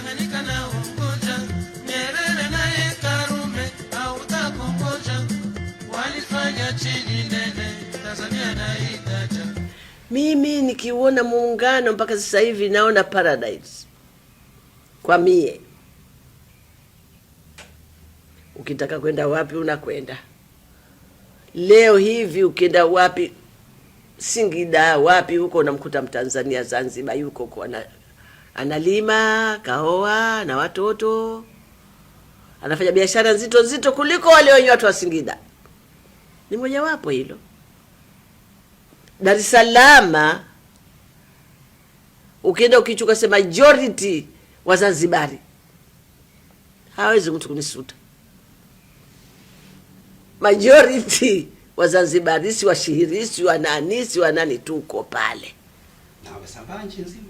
Tanganyika na Unguja, Nyerere naye Karume hautakungoja, walifanya chini nene, Tanzania na ikaja. Mimi nikiuona muungano mpaka sasa hivi naona paradise. Kwa mie, ukitaka kwenda wapi unakwenda. Leo hivi ukienda wapi, Singida wapi huko, unamkuta Mtanzania Zanzibar yuko kwa analima kahoa na watoto, anafanya biashara nzito nzito kuliko wale wenye watu wa Singida. Ni moja wapo hilo. Dar es Salaam ukienda ukichuka sema majority wa Zanzibari, hawezi mtu kunisuta. Majority wa Zanzibari, si wa Shihiri, si wa nani, si wa nani, tuko pale. Na wamesambaa nchi nzima.